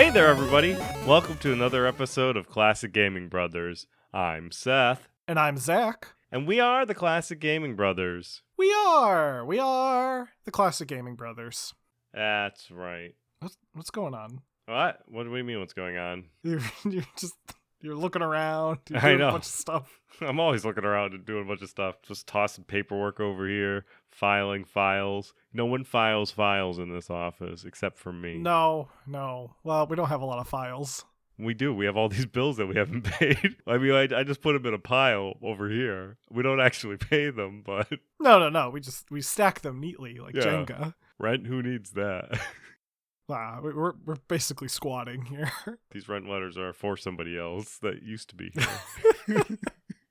Hey there, everybody. Welcome to another episode of Classic Gaming Brothers. I'm Seth. And I'm Zach. And we are the Classic Gaming Brothers. We are the Classic Gaming Brothers. That's right. What's going on? What? What do we mean what's going on? You're looking around. You're I doing know. a bunch of stuff. I'm always looking around and doing a bunch of stuff. Just tossing paperwork over here, filing files. No one files in this office except for me. No. Well, we don't have a lot of files. We do. We have all these bills that we haven't paid. I mean, I just put them in a pile over here. We don't actually pay them, but... No. We stack them neatly like Jenga. Rent? Who needs that? We're basically squatting here. These rent letters are for somebody else that used to be here.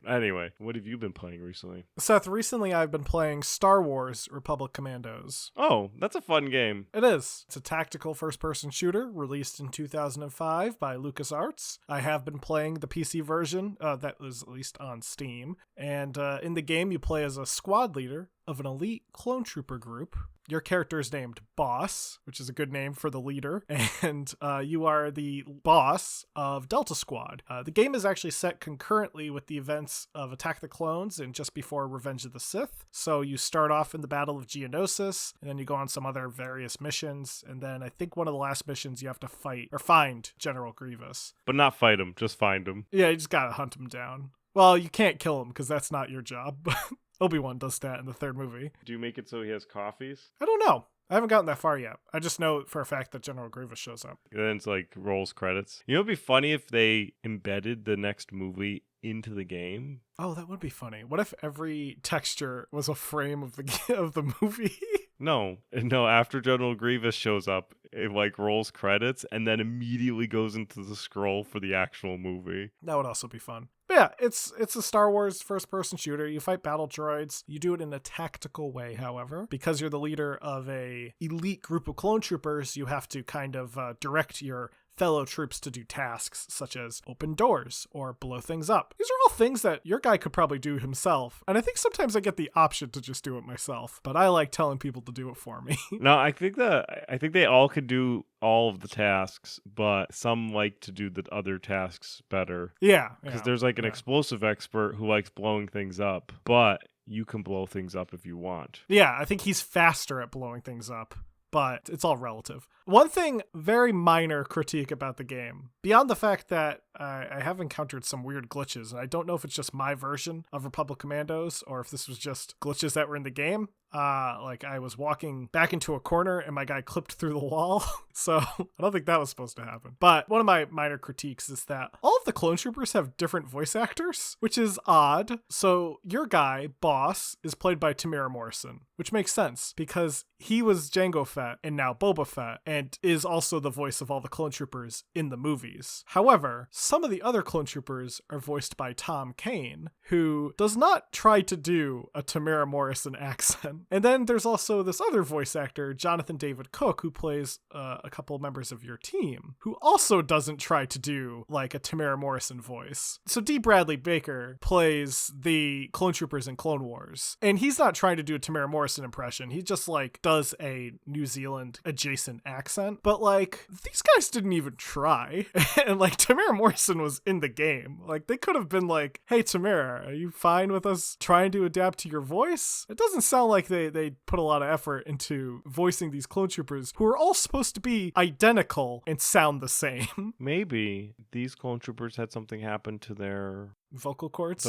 Anyway, what have you been playing recently? Seth, recently I've been playing Star Wars Republic Commandos. Oh, that's a fun game. It is. It's a tactical first-person shooter released in 2005 by LucasArts. I have been playing the PC version that was at least on Steam. And in the game, you play as a squad leader of an elite clone trooper group. Your character is named Boss, which is a good name for the leader, and you are the boss of Delta Squad. The game is actually set concurrently with the events of Attack the Clones and just before Revenge of the Sith. So you start off in the Battle of Geonosis, and then you go on some other various missions, and then I think one of the last missions you have to fight or find General Grievous. But not fight him, just find him. Yeah, you just gotta hunt him down. Well, you can't kill him because that's not your job, but Obi-Wan does that in the third movie. Do you make it so he has coffees? I don't know. I haven't gotten that far yet. I just know for a fact that General Grievous shows up. And then it's like rolls credits. You know, it'd be funny if they embedded the next movie into the game. Oh, that would be funny. What if every texture was a frame of the movie? No. After General Grievous shows up, it like rolls credits and then immediately goes into the scroll for the actual movie. That would also be fun. But yeah, it's a Star Wars first-person shooter. You fight battle droids. You do it in a tactical way, however. Because you're the leader of a elite group of clone troopers, you have to kind of direct your fellow troops to do tasks such as open doors or blow things up. These are all things that your guy could probably do himself. And I think sometimes I get the option to just do it myself, but I like telling people to do it for me. No, I think they all could do all of the tasks, but some like to do the other tasks better. Yeah. Because there's like an explosive expert who likes blowing things up, but you can blow things up if you want. Yeah, I think he's faster at blowing things up, but it's all relative. One thing, very minor critique about the game, beyond the fact that I have encountered some weird glitches, and I don't know if it's just my version of Republic Commandos or if this was just glitches that were in the game. Like I was walking back into a corner and my guy clipped through the wall. So I don't think that was supposed to happen. But one of my minor critiques is that all of the clone troopers have different voice actors, which is odd. So your guy, Boss, is played by Tamara Morrison, which makes sense because he was Jango Fett and now Boba Fett and is also the voice of all the clone troopers in the movies. However, some of the other clone troopers are voiced by Tom Kane, who does not try to do a Tamara Morrison accent. And then there's also this other voice actor, Jonathan David Cook, who plays a couple members of your team, who also doesn't try to do like a Tamara Morrison voice. So D. Bradley Baker plays the clone troopers in Clone Wars, and he's not trying to do a Tamara Morrison impression. He just like does a New Zealand adjacent accent. But like these guys didn't even try, and like Tamara Morrison was in the game. Like they could have been like, "Hey Tamara, are you fine with us trying to adapt to your voice?" It doesn't sound like they put a lot of effort into voicing these clone troopers who are all supposed to be identical and sound the same. Maybe these clone troopers had something happen to their vocal cords.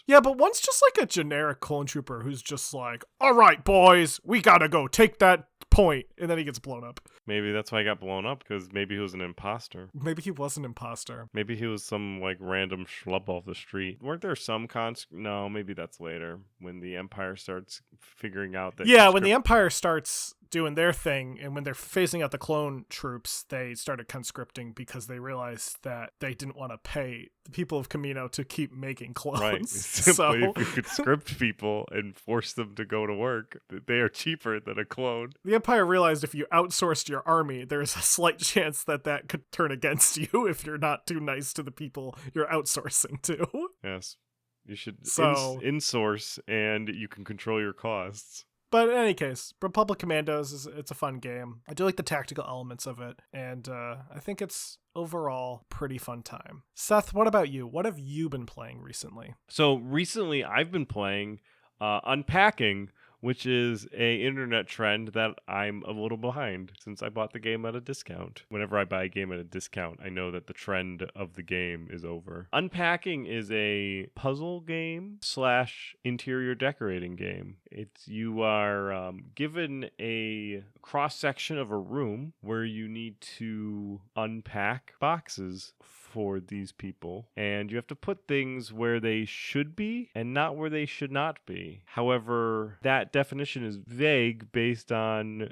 Yeah, but one's just like a generic clone trooper who's just like, "All right, boys, we gotta go take that point," and then he gets blown up. Maybe that's why he got blown up, because maybe he was an imposter. Maybe he was an imposter. Maybe he was some like random schlub off the street. Weren't there some No, maybe that's later when the Empire starts figuring out that. Yeah, when the Empire starts doing their thing, and when they're phasing out the clone troops, they started conscripting because they realized that they didn't want to pay the people of Kamino to keep making clones. Right. Simply, if you could script people and force them to go to work, they are cheaper than a clone. The Empire realized if you outsourced your army, there's a slight chance that could turn against you if you're not too nice to the people you're outsourcing to. Yes. You should insource, and you can control your costs. But in any case, Republic Commandos it's a fun game. I do like the tactical elements of it, and I think it's overall pretty fun time. Seth, what about you? What have you been playing recently? So recently, I've been playing Unpacking, which is a internet trend that I'm a little behind since I bought the game at a discount. Whenever I buy a game at a discount, I know that the trend of the game is over. Unpacking is a puzzle game / interior decorating game. You are given a cross section of a room where you need to unpack boxes for these people, and you have to put things where they should be and not where they should not be. However, that definition is vague based on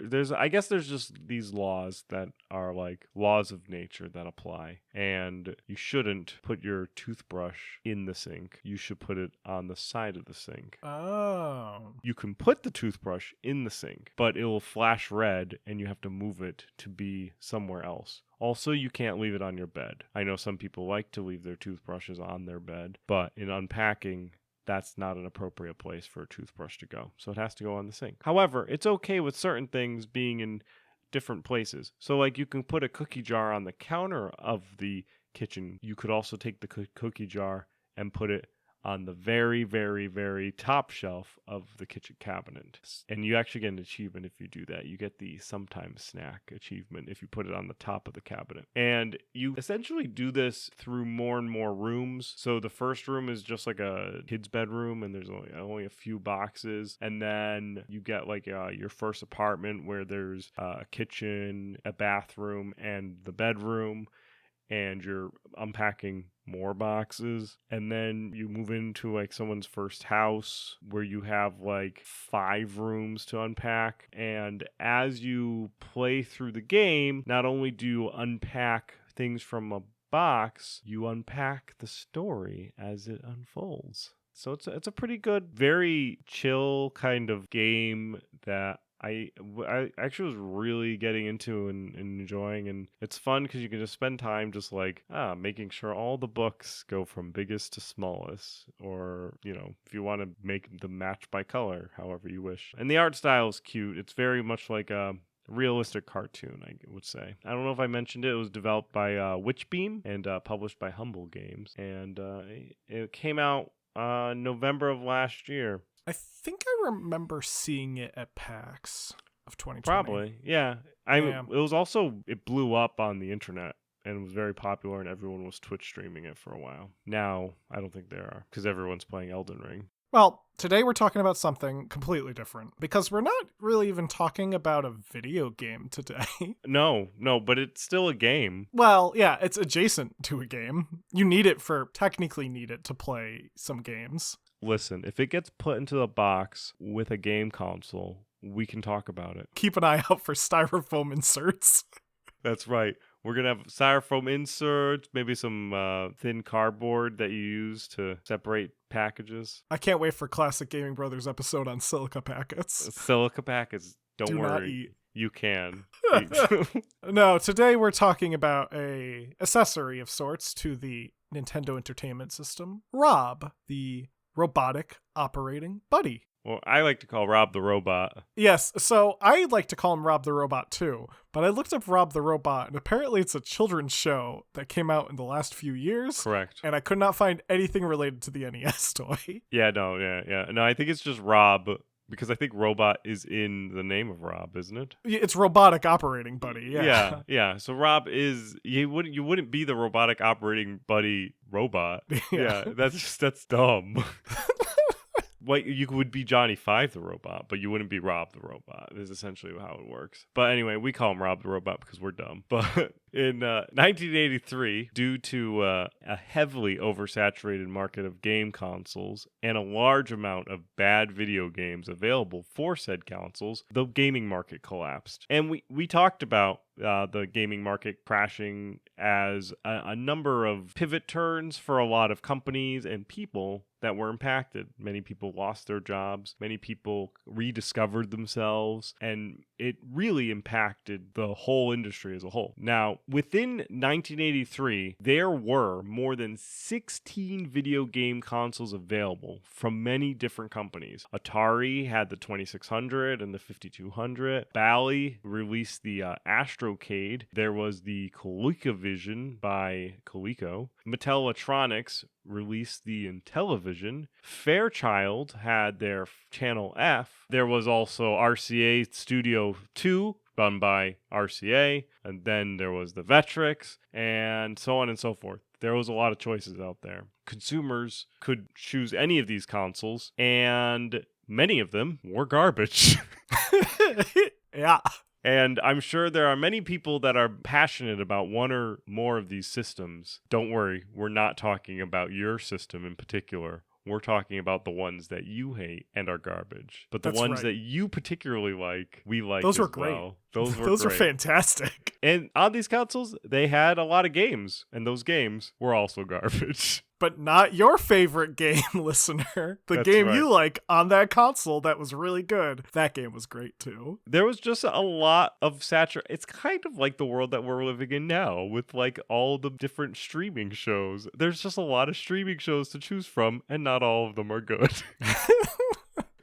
there's I guess there's just these laws that are like laws of nature that apply, and you shouldn't put your toothbrush in the sink. You should put it on the side of the sink. Oh. You can put the toothbrush in the sink, but it will flash red and you have to move it to be somewhere else. Also, you can't leave it on your bed. I know some people like to leave their toothbrushes on their bed, but in Unpacking, that's not an appropriate place for a toothbrush to go. So it has to go on the sink. However, it's okay with certain things being in different places. So like you can put a cookie jar on the counter of the kitchen. You could also take the cookie jar and put it on the very, very, very top shelf of the kitchen cabinet. And you actually get an achievement if you do that. You get the sometimes snack achievement if you put it on the top of the cabinet. And you essentially do this through more and more rooms. So the first room is just like a kid's bedroom, and there's only a few boxes. And then you get like your first apartment where there's a kitchen, a bathroom, and the bedroom. And you're unpacking more boxes, and then you move into like someone's first house where you have like 5 rooms to unpack. And as you play through the game, not only do you unpack things from a box, you unpack the story as it unfolds. So it's a pretty good, very chill kind of game that I actually was really getting into and enjoying, and it's fun because you can just spend time just like making sure all the books go from biggest to smallest, or if you want to make them match by color, however you wish. And the art style is cute. It's very much like a realistic cartoon, I would say. I don't know if I mentioned it. It was developed by Witchbeam and published by Humble Games, and it came out November of last year. I think I remember seeing it at PAX of 2020. Probably, yeah. It blew up on the internet and was very popular, and everyone was Twitch streaming it for a while. Now, I don't think there are, because everyone's playing Elden Ring. Well, today we're talking about something completely different, because we're not really even talking about a video game today. No, but it's still a game. Well, yeah, it's adjacent to a game. You technically need it to play some games. Listen, if it gets put into the box with a game console, we can talk about it. Keep an eye out for styrofoam inserts. That's right. We're going to have styrofoam inserts, maybe some thin cardboard that you use to separate packages. I can't wait for Classic Gaming Brothers episode on silica packets. Silica packets. Don't worry. Not eat. You can. No, today we're talking about a accessory of sorts to the Nintendo Entertainment System, R.O.B, the Robotic Operating Buddy. Well, I like to call Rob the Robot. Yes, so I like to call him Rob the Robot too, but I looked up Rob the Robot, and apparently it's a children's show that came out in the last few years. Correct. And I could not find anything related to the NES toy. Yeah, no, I think it's just Rob, because I think robot is in the name of Rob, isn't it? It's Robotic Operating Buddy, yeah. Yeah. So Rob you wouldn't be the Robotic Operating Buddy robot. Yeah, that's dumb. Like, you would be Johnny Five the robot, but you wouldn't be Rob the robot, is essentially how it works. But anyway, we call him Rob the robot because we're dumb. But in 1983, due to a heavily oversaturated market of game consoles and a large amount of bad video games available for said consoles, the gaming market collapsed. And we talked about the gaming market crashing as a number of pivot turns for a lot of companies and people that were impacted. Many people lost their jobs. Many people rediscovered themselves. And it really impacted the whole industry as a whole. Now, within 1983, there were more than 16 video game consoles available from many different companies. Atari had the 2600 and the 5200. Bally released the Astrocade. There was the ColecoVision by Coleco. Mattel Electronics released the Intellivision. Fairchild had their Channel F. There was also RCA Studio 2, run by RCA, and then there was the Vectrex, and so on and so forth. There was a lot of choices out there. Consumers could choose any of these consoles, and many of them were garbage. Yeah. And I'm sure there are many people that are passionate about one or more of these systems. Don't worry, we're not talking about your system in particular. We're talking about the ones that you hate and are garbage. But the ones that you particularly like, we like Those as were great. well. Those were Those great. are fantastic. And on these consoles, they had a lot of games. And those games were also garbage. But not your favorite game, listener. The That's game right. you like on that console that was really good. That game was great too. There was just a lot of saturation. It's kind of like the world that we're living in now with like all the different streaming shows. There's just a lot of streaming shows to choose from, and not all of them are good.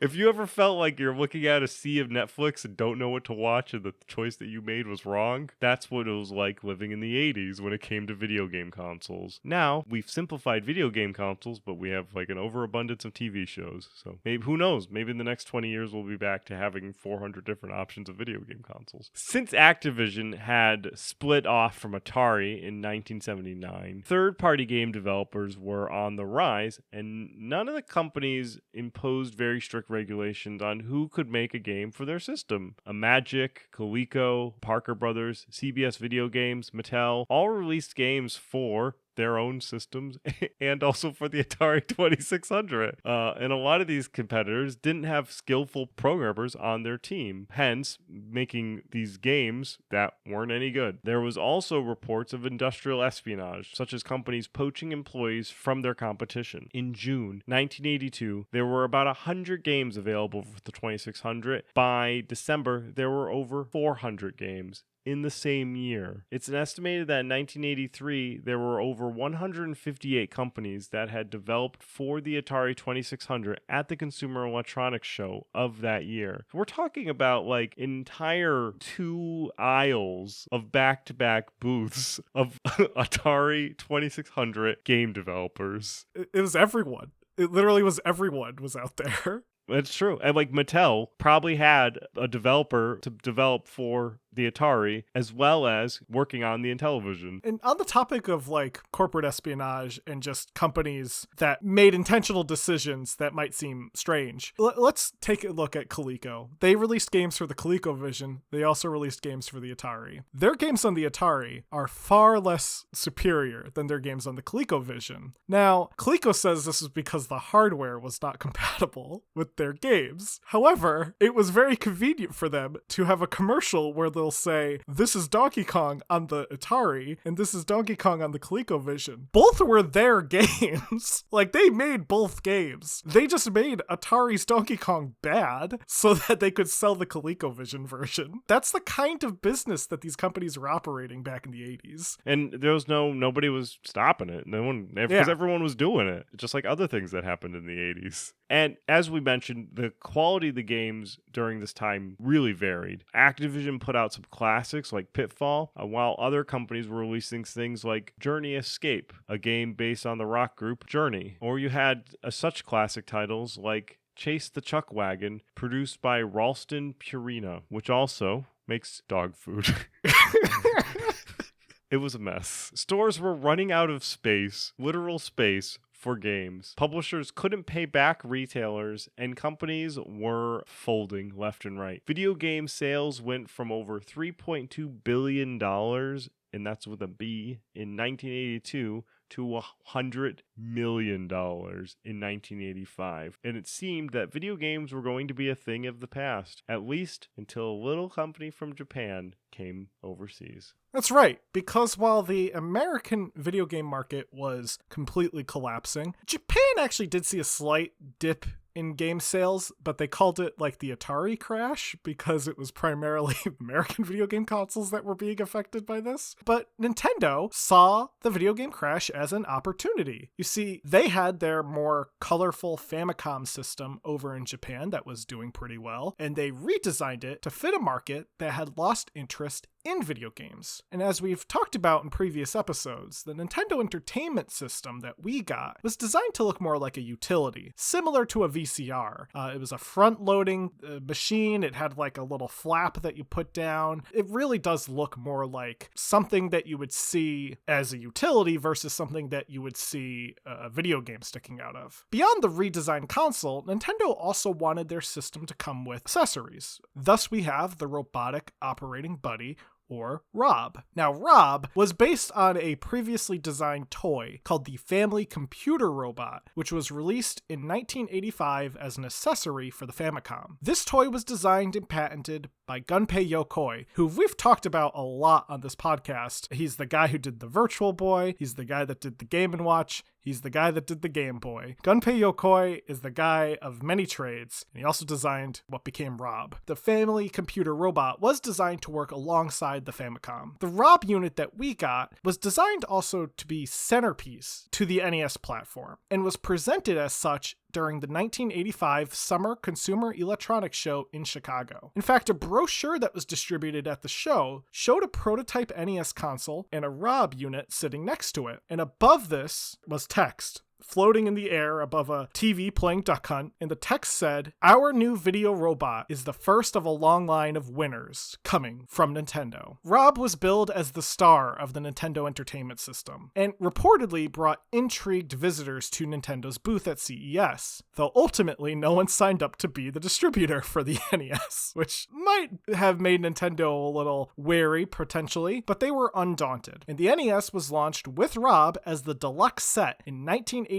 If you ever felt like you're looking at a sea of Netflix and don't know what to watch and the choice that you made was wrong, that's what it was like living in the 80s when it came to video game consoles. Now, we've simplified video game consoles, but we have like an overabundance of TV shows. So maybe, who knows, maybe in the next 20 years we'll be back to having 400 different options of video game consoles. Since Activision had split off from Atari in 1979, third-party game developers were on the rise, and none of the companies imposed very strict regulations on who could make a game for their system. Magic, Coleco, Parker Brothers, CBS Video Games, Mattel all released games for their own systems and also for the Atari 2600. And a lot of these competitors didn't have skillful programmers on their team, hence making these games that weren't any good. There was also reports of industrial espionage, such as companies poaching employees from their competition. In June 1982, there were about 100 games available for the 2600. By December, there were over 400 games in the same year. It's estimated that in 1983, there were over 158 companies that had developed for the Atari 2600 at the Consumer Electronics Show of that year. We're talking about like entire 2 aisles of back-to-back booths of Atari 2600 game developers. It was everyone. It literally was everyone was out there. That's true. And like Mattel probably had a developer to develop for the Atari as well as working on the Intellivision. And on the topic of like corporate espionage and just companies that made intentional decisions that might seem strange, let's take a look at Coleco. They released games for the ColecoVision. They also released games for the Atari. Their games on the Atari are far less superior than their games on the ColecoVision. Now, Coleco says this is because the hardware was not compatible with their games. However, it was very convenient for them to have a commercial where they'll say, this is Donkey Kong on the Atari, and this is Donkey Kong on the ColecoVision. Both were their games. Like, they made both games. They just made Atari's Donkey Kong bad so that they could sell the ColecoVision version. That's the kind of business that these companies were operating back in the 80s. And there was nobody was stopping it. No one, because everyone was doing it, just like other things that happened in the 80s. And as we mentioned, the quality of the games during this time really varied. Activision put out some classics like Pitfall, while other companies were releasing things like Journey Escape, a game based on the rock group Journey. Or you had such classic titles like Chase the Chuck Wagon, produced by Ralston Purina, which also makes dog food. It was a mess. Stores were running out of space, literal space, for games. Publishers couldn't pay back retailers, and companies were folding left and right. Video game sales went from over $3.2 billion, and that's with a B, in 1982 to $100 million in 1985. And it seemed that video games were going to be a thing of the past, at least until a little company from Japan came overseas. That's right, because while the American video game market was completely collapsing, Japan actually did see a slight dip in game sales, but they called it like the Atari crash because it was primarily American video game consoles that were being affected by this. But Nintendo saw the video game crash as an opportunity. You see, they had their more colorful Famicom system over in Japan that was doing pretty well, and they redesigned it to fit a market that had lost interest in video games. And as we've talked about in previous episodes, the Nintendo Entertainment System that we got was designed to look more like a utility, similar to a VCR. It was a front-loading machine. It had like a little flap that you put down. It really does look more like something that you would see as a utility versus something that you would see a video game sticking out of. Beyond the redesigned console, Nintendo also wanted their system to come with accessories. Thus, we have the Robotic Operating Buddy, or R.O.B. Now, R.O.B. was based on a previously designed toy called the Family Computer Robot, which was released in 1985 as an accessory for the Famicom. This toy was designed and patented by Gunpei Yokoi, who we've talked about a lot on this podcast. He's the guy who did the Virtual Boy, he's the guy that did the Game & Watch, he's the guy that did the Game Boy. Gunpei Yokoi is the guy of many trades, and he also designed what became R.O.B. The Family Computer Robot was designed to work alongside the Famicom. The R.O.B. unit that we got was designed also to be centerpiece to the NES platform, and was presented as such during the 1985 Summer Consumer Electronics Show in Chicago. In fact, a brochure that was distributed at the show showed a prototype NES console and a R.O.B. unit sitting next to it, and above this was text floating in the air above a TV playing Duck Hunt, and the text said, "Our new video robot is the first of a long line of winners coming from Nintendo." R.O.B. was billed as the star of the Nintendo Entertainment System, and reportedly brought intrigued visitors to Nintendo's booth at CES, though ultimately no one signed up to be the distributor for the NES, which might have made Nintendo a little wary potentially, but they were undaunted. And the NES was launched with R.O.B. as the deluxe set in 1985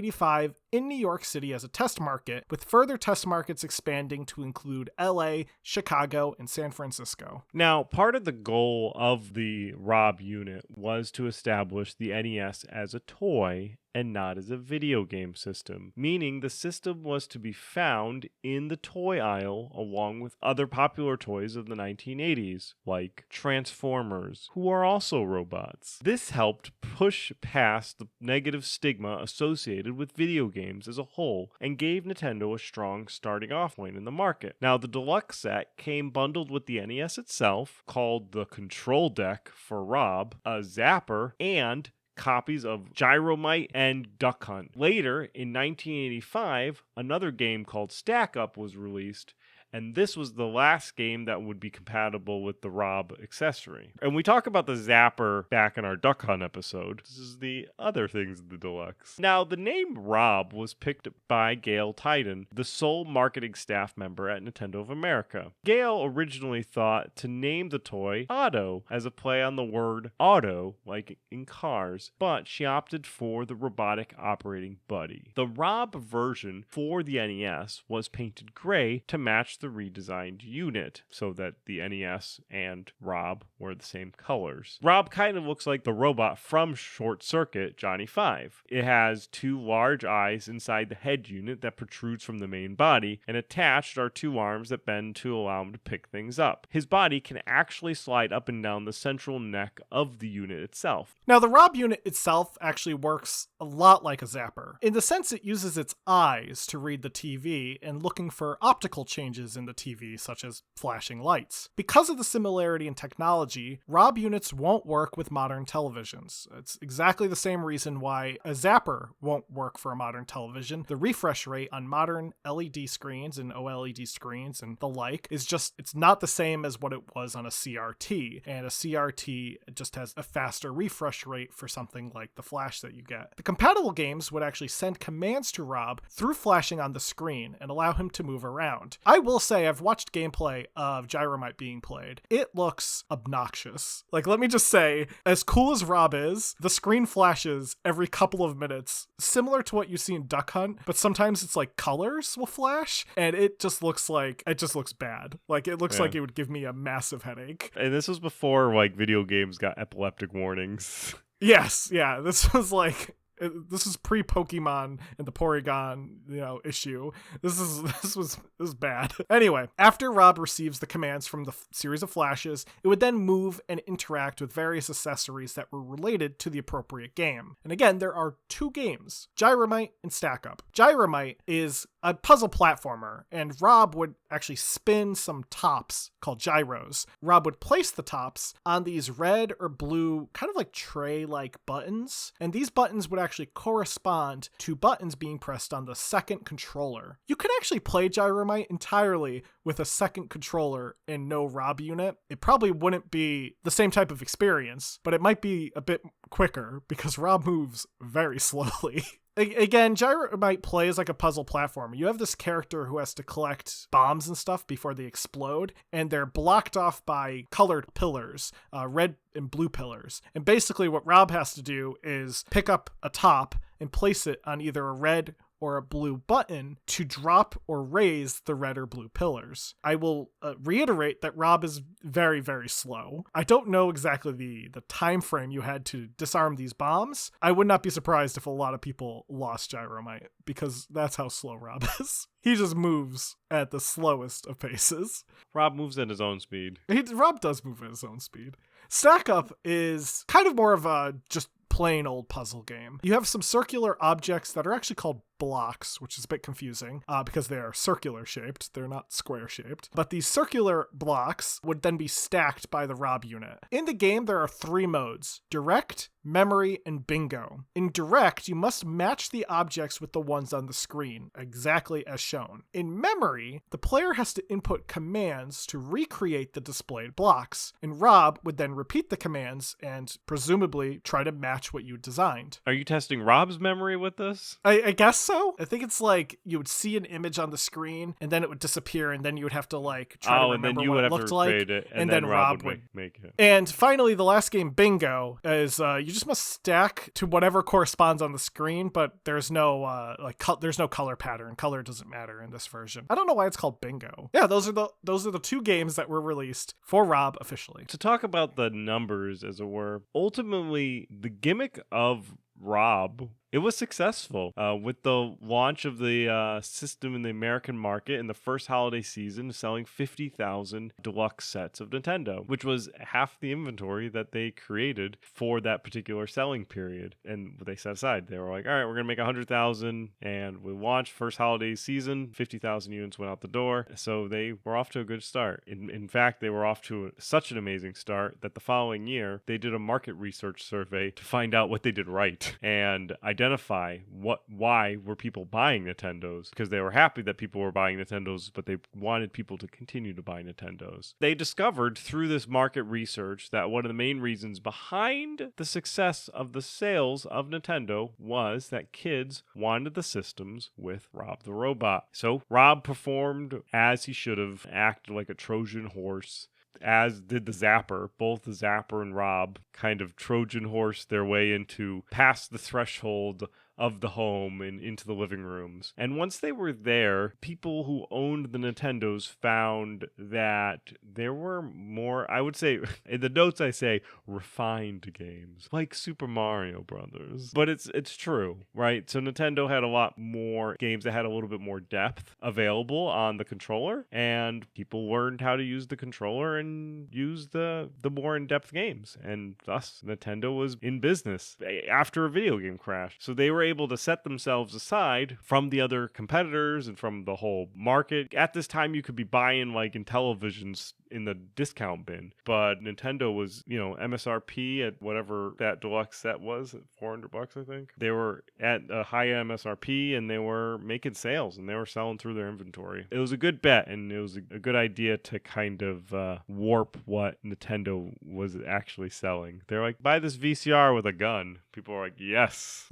in New York City as a test market, with further test markets expanding to include LA, Chicago, and San Francisco. Now, part of the goal of the R.O.B. unit was to establish the NES as a toy and not as a video game system, meaning the system was to be found in the toy aisle along with other popular toys of the 1980s, like Transformers, who are also robots. This helped push past the negative stigma associated with video games as a whole and gave Nintendo a strong starting off point in the market. Now, the deluxe set came bundled with the NES itself, called the Control Deck for R.O.B., a Zapper, and copies of Gyromite and Duck Hunt. Later, in 1985, another game called Stack Up was released, and this was the last game that would be compatible with the R.O.B. accessory. And we talk about the Zapper back in our Duck Hunt episode. This is the other things in the deluxe. Now, the name R.O.B. was picked by Gail Titan, the sole marketing staff member at Nintendo of America. Gail originally thought to name the toy Auto as a play on the word auto, like in cars, but she opted for the Robotic Operating Buddy. The R.O.B. version for the NES was painted gray to match the redesigned unit so that the NES and R.O.B. were the same colors. R.O.B. kind of looks like the robot from Short Circuit, Johnny 5. It has two large eyes inside the head unit that protrudes from the main body, and attached are two arms that bend to allow him to pick things up. His body can actually slide up and down the central neck of the unit itself. Now, the R.O.B. unit itself actually works a lot like a Zapper, in the sense it uses its eyes to read the TV and looking for optical changes in the TV, such as flashing lights. Because of the similarity in technology, R.O.B. units won't work with modern televisions. It's exactly the same reason why a Zapper won't work for a modern television. The refresh rate on modern LED screens and OLED screens and the like is just, it's not the same as what it was on a CRT, and a CRT just has a faster refresh rate for something like the flash that you get. The compatible games would actually send commands to R.O.B. through flashing on the screen and allow him to move around. I will say I've watched gameplay of Gyromite being played. It looks obnoxious. Like, let me just say, as cool as R.O.B. is, the screen flashes every couple of minutes, similar to what you see in Duck Hunt, but sometimes it's like colors will flash, and it just looks bad. Like, it looks like it would give me a massive headache. And this was before, like, video games got epileptic warnings. Yes, yeah, this was like This is pre-Pokemon and the Porygon, issue. This was bad. Anyway, after Rob receives the commands from the series of flashes, it would then move and interact with various accessories that were related to the appropriate game. And again, there are 2 games, Gyromite and Stack Up. Gyromite is a puzzle platformer, and Rob would actually spin some tops called gyros. Rob would place the tops on these red or blue, kind of like tray-like buttons, and these buttons would actually correspond to buttons being pressed on the second controller. You could actually play Gyromite entirely with a second controller and no Rob unit. It probably wouldn't be the same type of experience, but it might be a bit quicker because Rob moves very slowly. Again, Gyromite plays like a puzzle platform. You have this character who has to collect bombs and stuff before they explode, and they're blocked off by colored pillars, red and blue pillars. And basically what Rob has to do is pick up a top and place it on either a red or a blue button to drop or raise the red or blue pillars. I will reiterate that Rob is very, very slow. I don't know exactly the time frame you had to disarm these bombs. I would not be surprised if a lot of people lost Gyromite because that's how slow Rob is. He just moves at the slowest of paces. Rob moves at his own speed. Rob does move at his own speed. Stack Up is kind of more of a just plain old puzzle game. You have some circular objects that are actually called blocks, which is a bit confusing because they are circular shaped. They're not square shaped. But these circular blocks would then be stacked by the Rob unit. In the game, there are 3 modes: direct, memory, and bingo. In direct, you must match the objects with the ones on the screen, exactly as shown. In memory, the player has to input commands to recreate the displayed blocks, and Rob would then repeat the commands and presumably try to match what you designed. Are you testing Rob's memory with this? I guess so. I think it's like you would see an image on the screen and then it would disappear and then you would have to try to remember what it looked like. It, and then Rob would make it. And finally, the last game, Bingo, is you just must stack to whatever corresponds on the screen, but there's no there's no color pattern. Color doesn't matter in this version. I don't know why it's called Bingo. Yeah, those are the 2 games that were released for Rob officially. To talk about the numbers, as it were, ultimately the gimmick of Rob, it was successful with the launch of the system in the American market in the first holiday season, selling 50,000 deluxe sets of Nintendo, which was half the inventory that they created for that particular selling period. And they set aside, they were like, all right, we're going to make 100,000. And we launched first holiday season, 50,000 units went out the door. So they were off to a good start. In fact, they were off to such an amazing start that the following year, they did a market research survey to find out what they did right and identify why were people buying Nintendos, because they were happy that people were buying Nintendos, but they wanted people to continue to buy Nintendos. They discovered through this market research that one of the main reasons behind the success of the sales of Nintendo was that kids wanted the systems with Rob the Robot. So Rob performed as he should have, acted like a Trojan horse, as did the Zapper. Both the Zapper and Rob kind of Trojan horse their way into past the threshold of the home and into the living rooms. And once they were there, people who owned the Nintendos found that there were more, I would say, in the notes I say, refined games, like Super Mario Brothers. But it's true, right? So Nintendo had a lot more games that had a little bit more depth available on the controller, and people learned how to use the controller and use the more in-depth games. And thus, Nintendo was in business after a video game crash. So they were able to set themselves aside from the other competitors and from the whole market. At this time, you could be buying like Intellivisions in the discount bin, but Nintendo was, MSRP at whatever that deluxe set was, at $400, I think. They were at a high MSRP and they were making sales and they were selling through their inventory. It was a good bet, and it was a good idea to kind of warp what Nintendo was actually selling. They're like, buy this VCR with a gun. People are like, yes.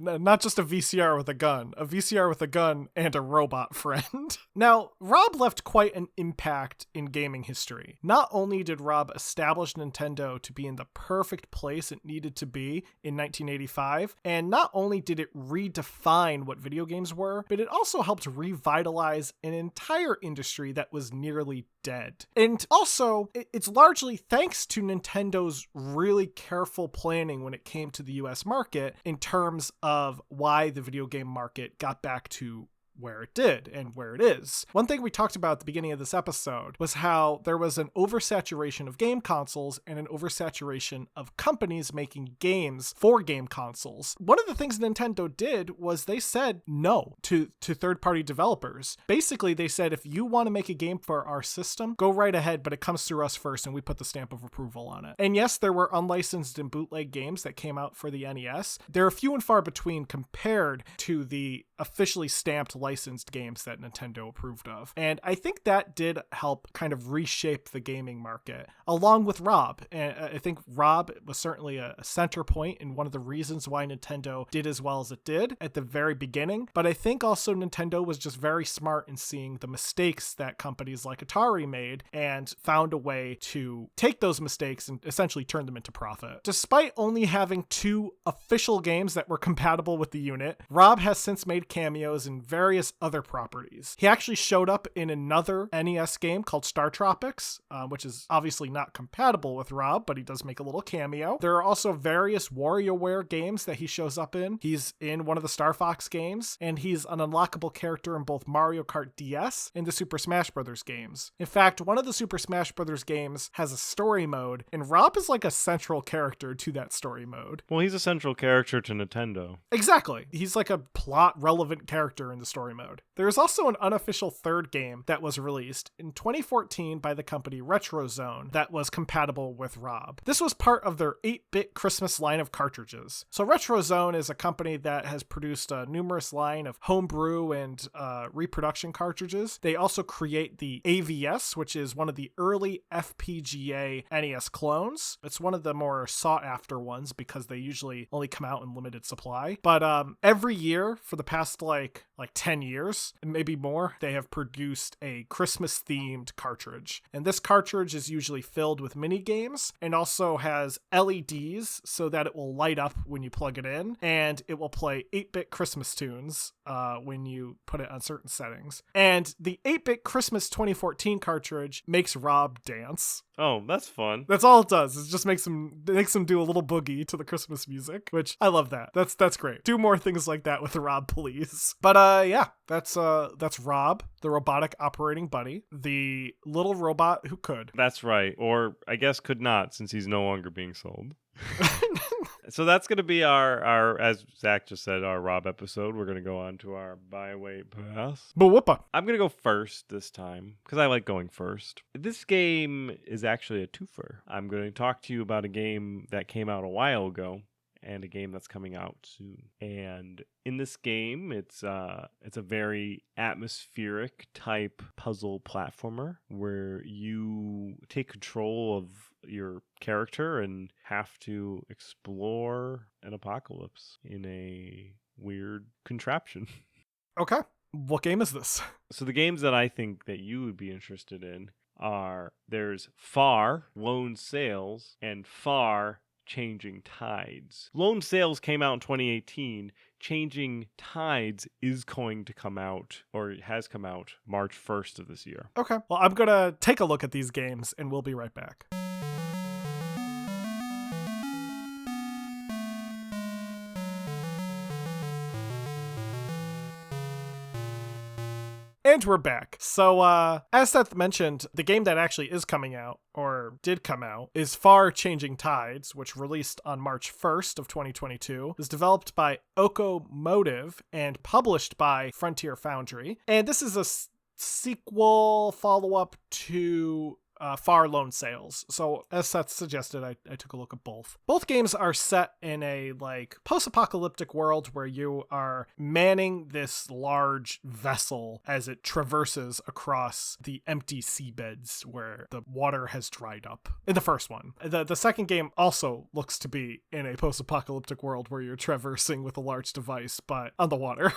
Not just a VCR with a gun and a robot friend. Now, Rob left quite an impact in gaming history. Not only did Rob establish Nintendo to be in the perfect place it needed to be in 1985, and not only did it redefine what video games were, but it also helped revitalize an entire industry that was nearly dead. And also, it's largely thanks to Nintendo's really careful planning when it came to the US market in terms of why the video game market got back to where it did and where it is. One thing we talked about at the beginning of this episode was how there was an oversaturation of game consoles and an oversaturation of companies making games for game consoles. One of the things Nintendo did was they said no to third-party developers. Basically, they said, if you want to make a game for our system, go right ahead, but it comes through us first and we put the stamp of approval on it. And yes, there were unlicensed and bootleg games that came out for the NES. They're few and far between compared to the officially stamped licensed games that Nintendo approved of. And I think that did help kind of reshape the gaming market, along with R.O.B. And I think R.O.B. was certainly a center point and one of the reasons why Nintendo did as well as it did at the very beginning. But I think also Nintendo was just very smart in seeing the mistakes that companies like Atari made and found a way to take those mistakes and essentially turn them into profit. Despite only having 2 official games that were compatible with the unit, R.O.B. has since made cameos in various other properties. He actually showed up in another NES game called Star Tropics, which is obviously not compatible with R.O.B., but he does make a little cameo. There are also various WarioWare games that he shows up in. He's in one of the Star Fox games, and he's an unlockable character in both Mario Kart DS and the Super Smash Bros. Games. In fact, one of the Super Smash Bros. Games has a story mode, and R.O.B. is like a central character to that story mode. Well, he's a central character to Nintendo. Exactly. He's like a plot-relevant character in the story mode. There is also an unofficial third game that was released in 2014 by the company RetroZone that was compatible with R.O.B. This was part of their 8-bit Christmas line of cartridges. So RetroZone is a company that has produced a numerous line of homebrew and reproduction cartridges. They also create the AVS, which is one of the early FPGA NES clones. It's one of the more sought after ones because they usually only come out in limited supply. But every year for the past like 10 years, maybe more, they have produced a Christmas themed cartridge. And this cartridge is usually filled with mini games and also has LEDs so that it will light up when you plug it in, and it will play 8-bit Christmas tunes when you put it on certain settings. And the 8-bit Christmas 2014 cartridge makes R.O.B. dance. Oh, that's fun. That's all it does. It just makes him do a little boogie to the Christmas music, which I love that. That's great. Do more things like that with R.O.B., please. But yeah, that's R.O.B., the robotic operating buddy, the little robot who could. That's right. Or I guess could not, since he's no longer being sold. So that's going to be our, as Zach just said, our R.O.B. episode. We're going to go on to our byway pass. Bawoopa. I'm going to go first this time because I like going first. This game is actually a twofer. I'm going to talk to you about a game that came out a while ago and a game that's coming out soon. And in this game, it's a very atmospheric type puzzle platformer where you take control of your character and have to explore an apocalypse in a weird contraption. Okay. What game is this? So the games that I think that you would be interested in there's Far, Lone Sails, and Far Changing Tides. Lone Sails came out in 2018. Changing Tides is going to come out, or has come out, March 1st of this year. Okay. Well, I'm going to take a look at these games and we'll be right back. And we're back. So, as Seth mentioned, the game that actually is coming out, or did come out, is Far Changing Tides, which released on March 1st of 2022. It was developed by Motive and published by Frontier Foundry. And this is a sequel follow-up to Far Lone Sails. So as Seth suggested, I took a look at both. Both games are set in a post-apocalyptic world where you are manning this large vessel as it traverses across the empty seabeds where the water has dried up. In the first one. The second game also looks to be in a post-apocalyptic world where you're traversing with a large device, but on the water.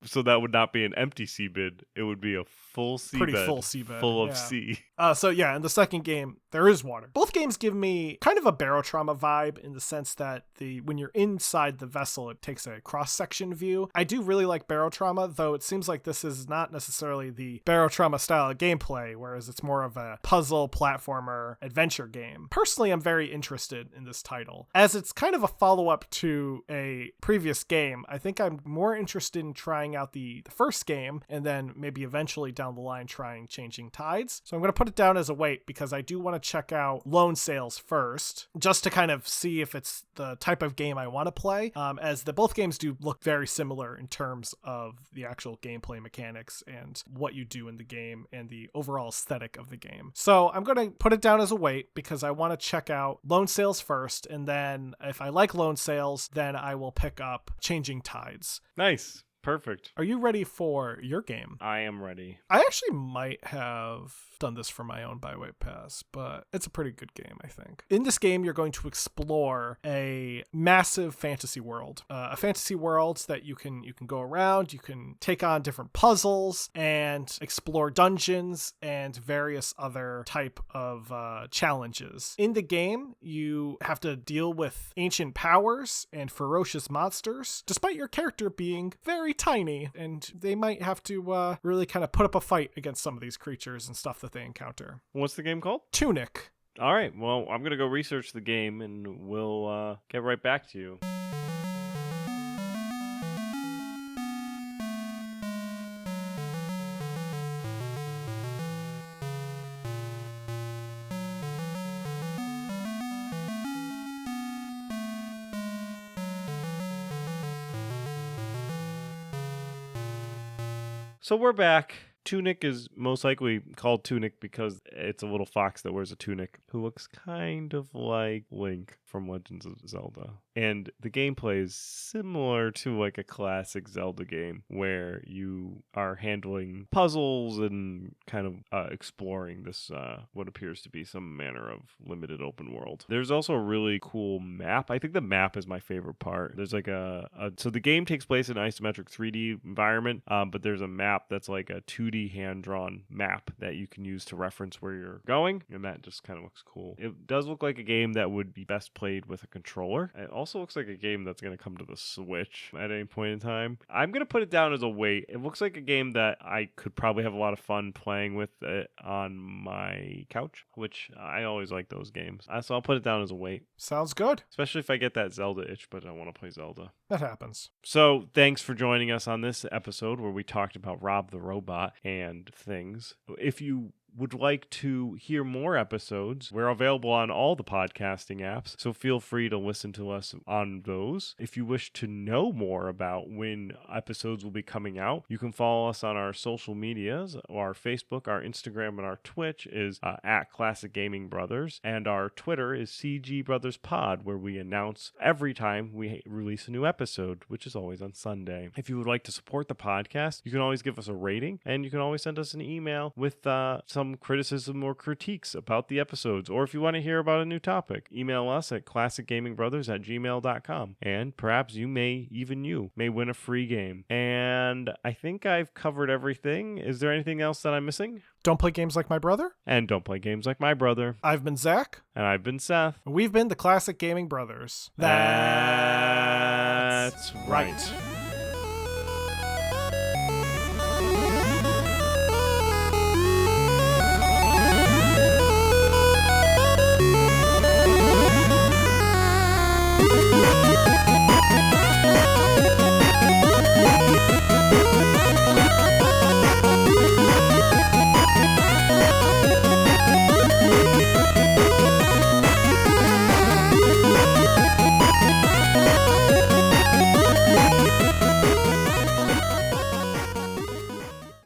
So that would not be an empty seabed. It would be a full seabed. Pretty full seabed. Full of yeah. sea. So yeah, in the second game, there is water. Both games give me kind of a Barotrauma vibe in the sense that when you're inside the vessel, it takes a cross-section view. I do really like Barotrauma, though it seems like this is not necessarily the Barotrauma style of gameplay, whereas it's more of a puzzle, platformer, adventure game. Personally, I'm very interested in this title. As it's kind of a follow-up to a previous game, I think I'm more interested in trying out the first game, and then maybe eventually down the line trying Changing Tides. So I'm going to put it down as a wait because I do want to check out Lone Sails first, just to kind of see if it's the type of game I want to play, as both games do look very similar in terms of the actual gameplay mechanics and what you do in the game and the overall aesthetic of the game. So I'm going to put it down as a wait because I want to check out Lone Sails first, and then if I like Lone Sails, then I will pick up Changing Tides. Nice. Perfect. Are you ready for your game? I am ready. I actually might have done this for my own Byway Pass, but it's a pretty good game, I think. In this game, you're going to explore a massive fantasy world. A fantasy world that you can go around, you can take on different puzzles and explore dungeons and various other type of challenges. In the game, you have to deal with ancient powers and ferocious monsters, despite your character being very tiny, and they might have to really kind of put up a fight against some of these creatures and stuff that they encounter. What's the game called? Tunic. All right. Well, I'm going to go research the game and we'll get right back to you. So we're back. Tunic is most likely called Tunic because it's a little fox that wears a tunic who looks kind of like Link from Legends of Zelda. And the gameplay is similar to like a classic Zelda game where you are handling puzzles and kind of exploring this what appears to be some manner of limited open world. There's also a really cool map. I think the map is my favorite part. There's like so the game takes place in an isometric 3D environment, but there's a map that's like a 2D hand-drawn map that you can use to reference where you're going, and that just kind of looks cool. It does look like a game that would be best played with a controller. It also looks like a game that's going to come to the Switch at any point in time. I'm going to put it down as a wait. It looks like a game that I could probably have a lot of fun playing with it on my couch, which I always like those games. So I'll put it down as a wait. Sounds good. Especially if I get that Zelda itch, but I want to play Zelda. That happens. So thanks for joining us on this episode where we talked about R.O.B the robot and things. If you would like to hear more episodes, we're available on all the podcasting apps, so feel free to listen to us on those. If you wish to know more about when episodes will be coming out, you can follow us on our social medias. Our Facebook, our Instagram, and our Twitch is at Classic Gaming Brothers, and our Twitter is CG Brothers Pod, where we announce every time we release a new episode, which is always on Sunday. If you would like to support the podcast, you can always give us a rating, and you can always send us an email with some criticism or critiques about the episodes, or if you want to hear about a new topic, email us at classicgamingbrothers@gmail.com, and perhaps you may win a free game. And I think I've covered everything. Is there anything else that I'm missing? Don't play games like my brother. And don't play games like my brother. I've been Zach. And I've been Seth. We've been the Classic Gaming Brothers. That's right.